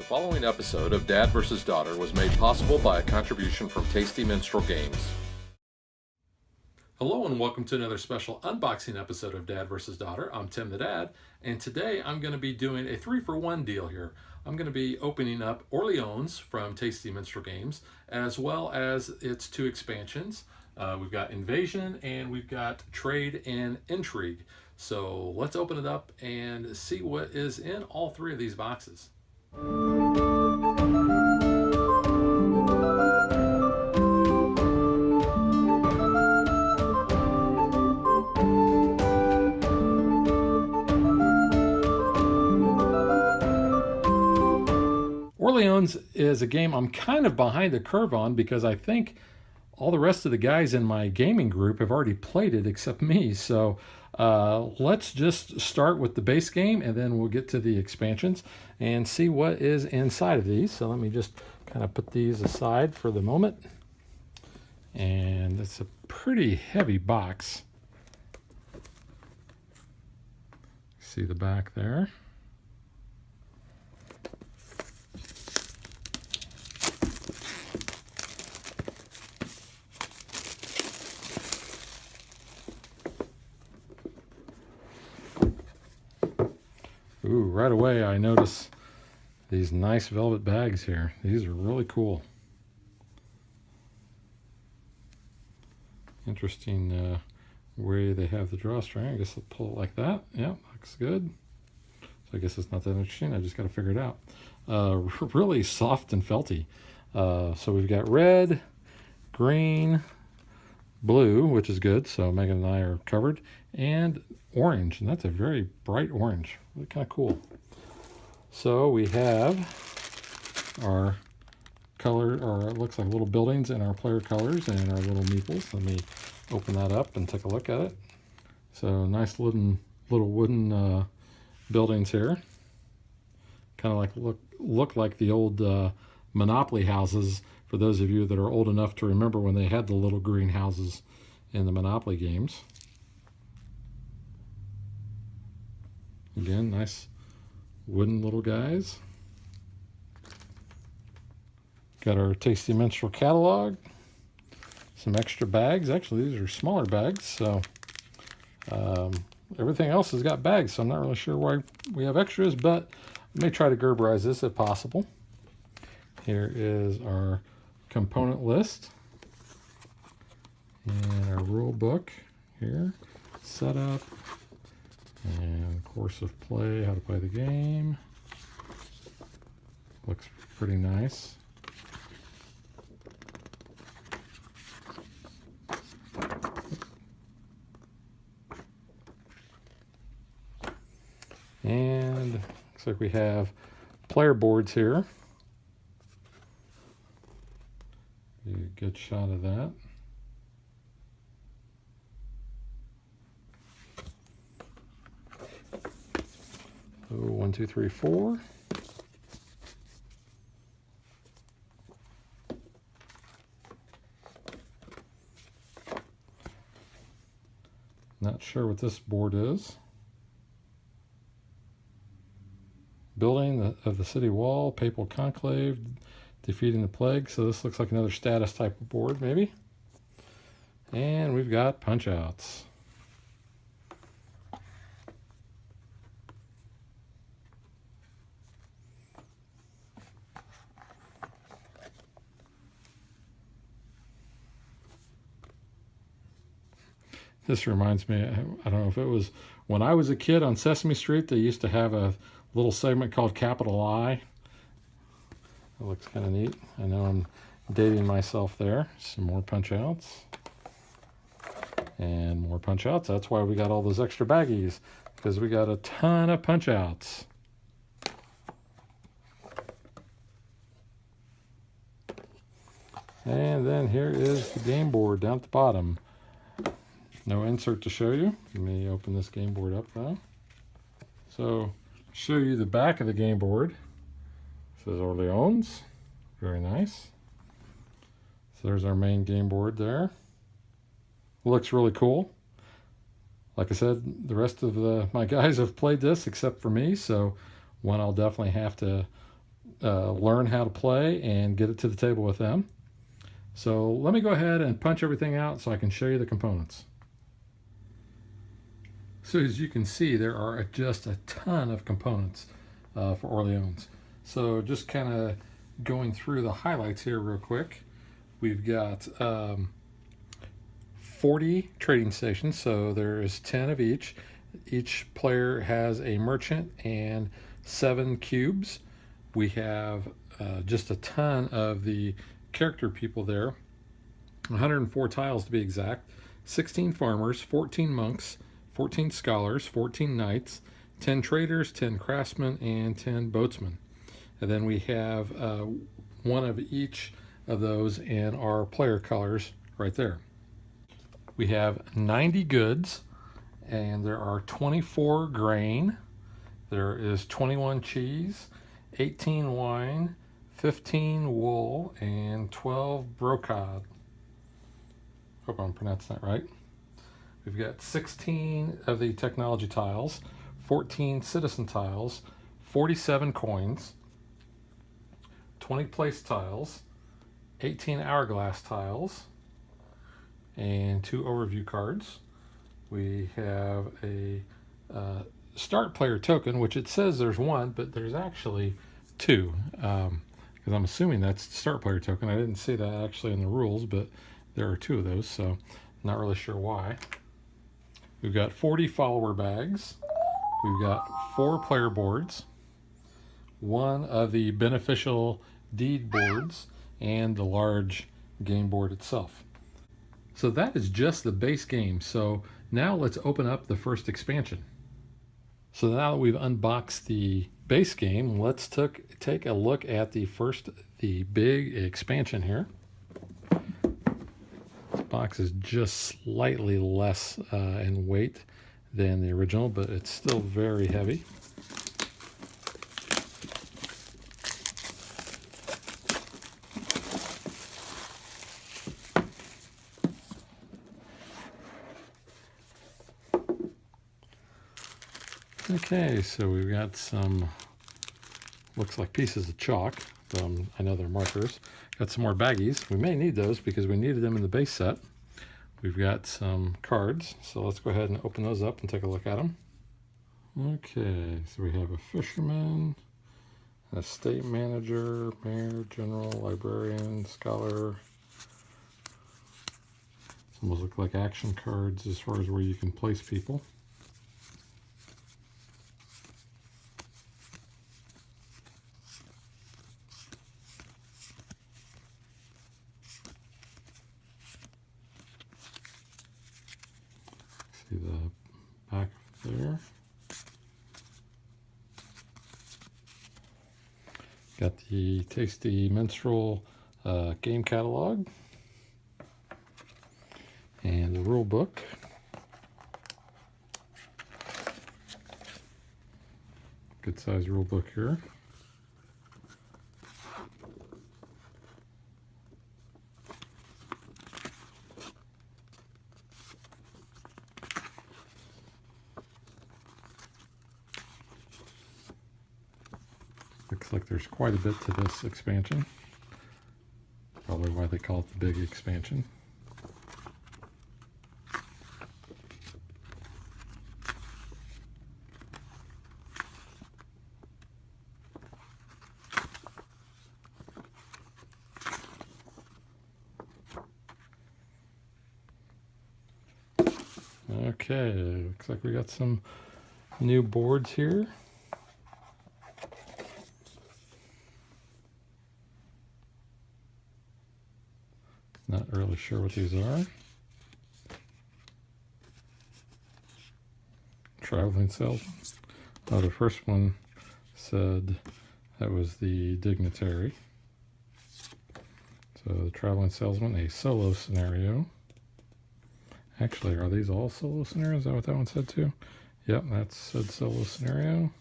following episode of Dad vs. Daughter was made possible by a contribution from Tasty Minstrel Games. Hello and welcome to another special unboxing episode of Dad vs. Daughter. I'm Tim the Dad, and today I'm going to be doing a 3-for-1 deal here. I'm going to be opening up Orleans from Tasty Minstrel Games, as well as its 2 expansions. We've got Invasion and we've got Trade and Intrigue. So let's open it up and see what is in all 3 of these boxes. Orleans is a game I'm kind of behind the curve on because I think all the rest of the guys in my gaming group have already played it except me. So let's just start with the base game and then we'll get to the expansions and see what is inside of these. So let me just kind of put these aside for the moment. And it's a pretty heavy box. See the back there. Ooh, right away I notice these nice velvet bags here. These are really cool. Interesting way they have the drawstring. I guess I'll pull it like that. Yeah, looks good. So I guess it's not that interesting. I just got to figure it out. Really soft and felty. So we've got red, green, blue, which is good. So Megan and I are covered, and orange, and that's a very bright orange. Really kind of cool. So we have our color, or it looks like little buildings in our player colors and our little meeples. Let me open that up and take a look at it. So nice little wooden buildings here. Kind of like look like the old Monopoly houses, for those of you that are old enough to remember when they had the little green houses in the Monopoly games. Again, nice wooden little guys. Got our Tasty Minstrel catalog. Some extra bags. Actually, these are smaller bags, so everything else has got bags, so I'm not really sure why we have extras, but I may try to Gerberize this if possible. Here is our component list and our rule book here. Setup. And course of play, how to play the game. Looks pretty nice. And looks like we have player boards here. Get a good shot of that. So 1, 2, 3, 4. Not sure what this board is. Building of the city wall, papal conclave, defeating the plague. So this looks like another status type of board, maybe. And we've got punch outs. This reminds me, I don't know if it was when I was a kid on Sesame Street, they used to have a little segment called Capital I. It looks kind of neat. I know I'm dating myself there. Some more punch outs. And more punch outs. That's why we got all those extra baggies, because we got a ton of punch outs. And then here is the game board down at the bottom. No insert to show you. Let me open this game board up now. So, show you the back of the game board. It says Orleans. Very nice. So there's our main game board there. Looks really cool. Like I said, the rest of my guys have played this except for me, so one I'll definitely have to learn how to play and get it to the table with them. So let me go ahead and punch everything out so I can show you the components. So as you can see, there are just a ton of components for Orleans. So just kind of going through the highlights here real quick. We've got 40 trading stations, so there is 10 of each. Each player has a merchant and 7 cubes. We have just a ton of the character people there, 104 tiles to be exact, 16 farmers, 14 monks, 14 scholars, 14 knights, 10 traders, 10 craftsmen, and 10 boatsmen. And then we have one of each of those in our player colors right there. We have 90 goods, and there are 24 grain, there is 21 cheese, 18 wine, 15 wool, and 12 brocade. Hope I'm pronouncing that right. We've got 16 of the technology tiles, 14 citizen tiles, 47 coins, 20 place tiles, 18 hourglass tiles, and 2 overview cards. We have a start player token, which it says there's 1, but there's actually 2, because I'm assuming that's start player token. I didn't see that actually in the rules, but there are 2 of those, so I'm not really sure why. We've got 40 follower bags. We've got 4 player boards, 1 of the beneficial deed boards, and the large game board itself. So that is just the base game. So now let's open up the first expansion. So now that we've unboxed the base game, let's take a look at the big expansion here. This box is just slightly less in weight than the original, but it's still very heavy. Okay, so we've got some, looks like pieces of chalk, but I know they're markers. Got some more baggies. We may need those because we needed them in the base set. We've got some cards, so let's go ahead and open those up and take a look at them. Okay, so we have a fisherman, a estate manager, mayor, general, librarian, scholar. Some almost look like action cards as far as where you can place people. See the back there. Got the Tasty Minstrel game catalog and the rule book. Good size rule book here. Looks like there's quite a bit to this expansion. Probably why they call it the big expansion. Okay, looks like we got some new boards here. Not really sure what these are. Traveling salesman. Oh, the first one said that was the dignitary. So the traveling salesman, a solo scenario. Actually, are these all solo scenarios? Is that what that one said too? Yep, that said solo scenario.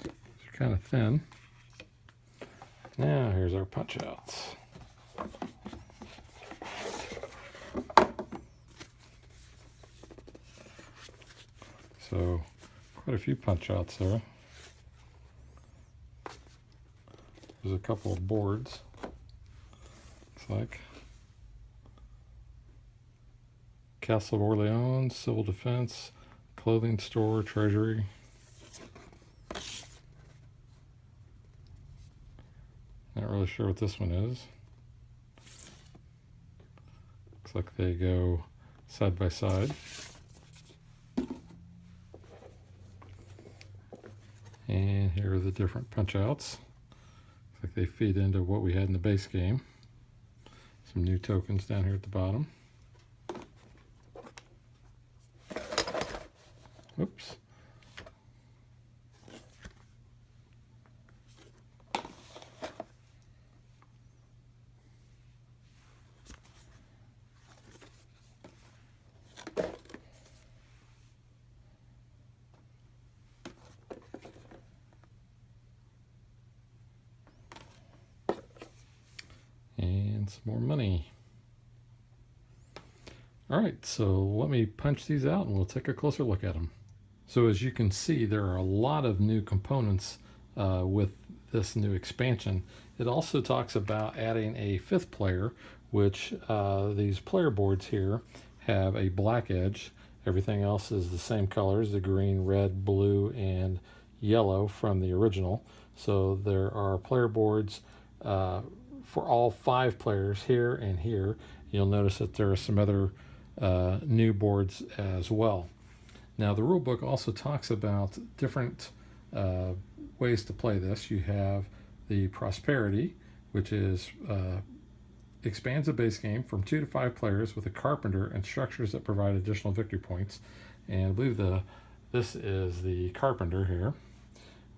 They're kind of thin. Now here's our punch outs. So quite a few punch outs there. There's a couple of boards, looks like. Castle of Orleans, Civil Defense, Clothing Store, Treasury. Not really sure what this one is. Looks like they go side by side. And here are the different punch outs. Looks like they feed into what we had in the base game. Some new tokens down here at the bottom. Oops. And some more money. All right, so let me punch these out and we'll take a closer look at them. So as you can see, there are a lot of new components with this new expansion. It also talks about adding a fifth player, which these player boards here have a black edge. Everything else is the same colors, the green, red, blue, and yellow from the original. So there are player boards for all 5 players here and here. You'll notice that there are some other new boards as well. Now the rule book also talks about different ways to play this. You have the Prosperity, which is expands the base game from 2 to 5 players with a carpenter and structures that provide additional victory points. And I believe this is the carpenter here.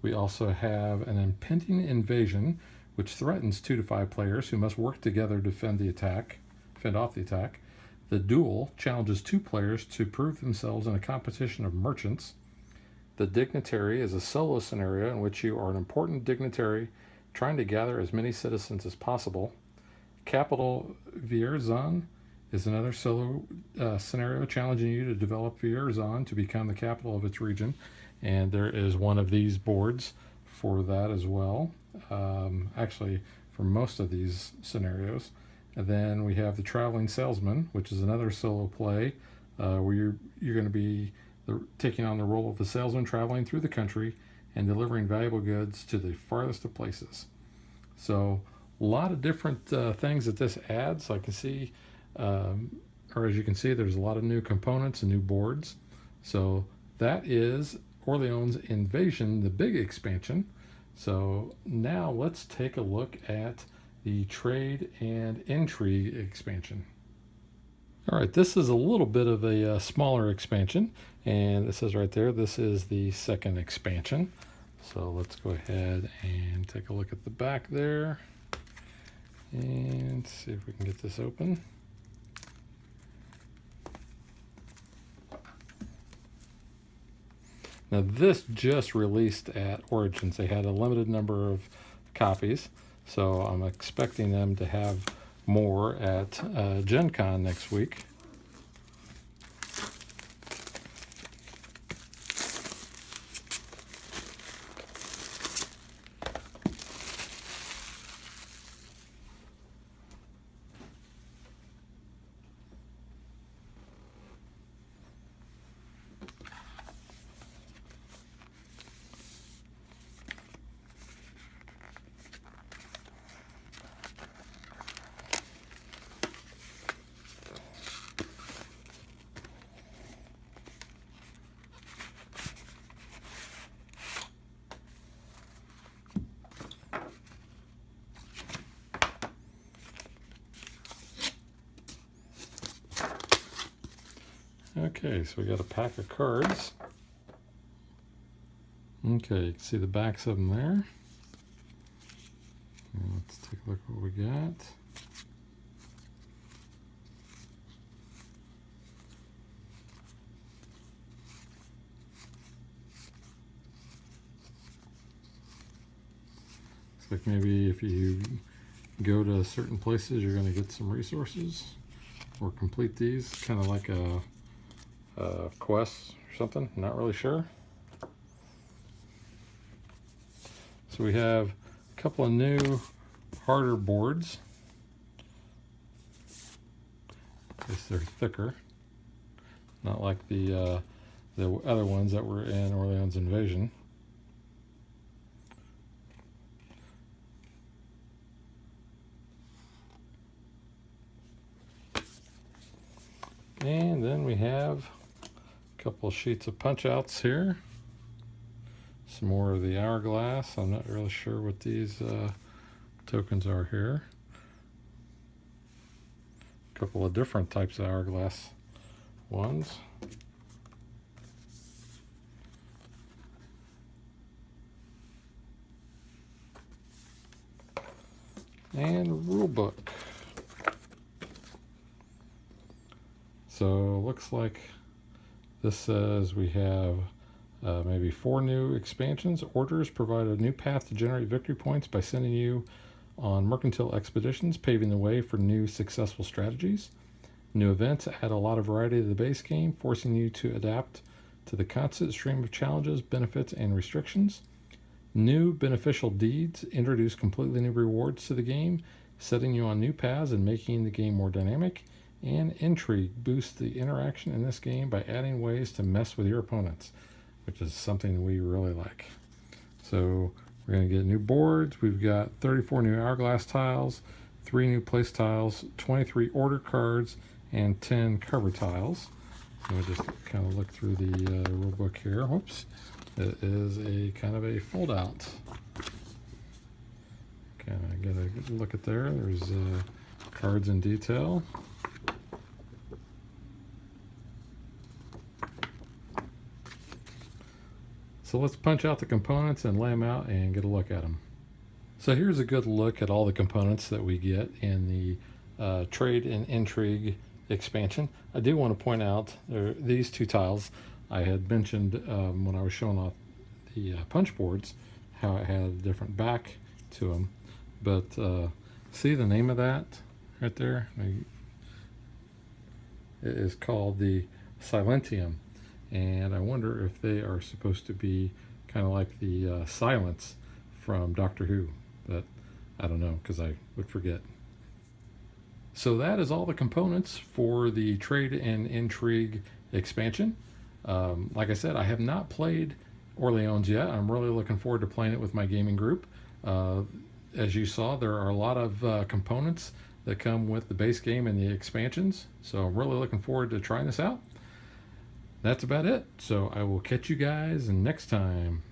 We also have an impending invasion, which threatens 2 to 5 players who must work together to fend off the attack. The Duel challenges 2 players to prove themselves in a competition of merchants. The Dignitary is a solo scenario in which you are an important dignitary trying to gather as many citizens as possible. Capital Vierzon is another solo scenario challenging you to develop Vierzon to become the capital of its region. And there is one of these boards for that as well. Actually, for most of these scenarios. And then we have the Traveling Salesman, which is another solo play where you're going to be taking on the role of a salesman traveling through the country and delivering valuable goods to the farthest of places. So a lot of different things that this adds. I can see, or as you can see, there's a lot of new components and new boards. So that is Orleans Invasion, the big expansion. So now let's take a look at the Trade and Intrigue expansion. All right, this is a little bit of a smaller expansion, and it says right there, this is the second expansion. So let's go ahead and take a look at the back there and see if we can get this open. Now this just released at Origins. They had a limited number of copies, so I'm expecting them to have more at Gen Con next week. Okay, so we got a pack of cards. Okay, you can see the backs of them there. And let's take a look at what we got. Looks like maybe if you go to certain places, you're going to get some resources or complete these, kind of like a quests or something. Not really sure. So we have a couple of new harder boards. I guess they're thicker, not like the other ones that were in Orleans Invasion. And then we have a couple of sheets of punch outs here. Some more of the hourglass. I'm not really sure what these tokens are here. A couple of different types of hourglass ones. And rule book. So looks like this says we have maybe 4 new expansions. Orders provide a new path to generate victory points by sending you on mercantile expeditions, paving the way for new successful strategies. New events add a lot of variety to the base game, forcing you to adapt to the constant stream of challenges, benefits, and restrictions. New beneficial deeds introduce completely new rewards to the game, setting you on new paths and making the game more dynamic. And Intrigue boosts the interaction in this game by adding ways to mess with your opponents, which is something we really like. So we're going to get new boards. We've got 34 new hourglass tiles, 3 new place tiles, 23 order cards, and 10 cover tiles. So we'll just kind of look through the rule book here. Whoops. It is a kind of a fold out. Kind of get a good look at there. There's cards in detail. So let's punch out the components and lay them out and get a look at them. So here's a good look at all the components that we get in the Trade and Intrigue expansion. I do want to point out these 2 tiles. I had mentioned when I was showing off the punch boards how it had a different back to them. But see the name of that right there? It is called the Silentium. And I wonder if they are supposed to be kind of like the silence from Doctor Who, but I don't know because I would forget. So that is all the components for the Trade and Intrigue expansion. Like I said, I have not played Orleans yet. I'm really looking forward to playing it with my gaming group. As you saw, there are a lot of components that come with the base game and the expansions, so I'm really looking forward to trying this out. That's about it. So I will catch you guys next time.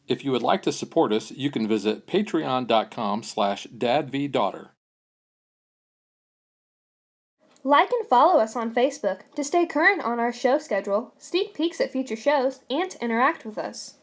If you would like to support us, you can visit patreon.com/dadvdaughter. Like and follow us on Facebook to stay current on our show schedule, sneak peeks at future shows, and to interact with us.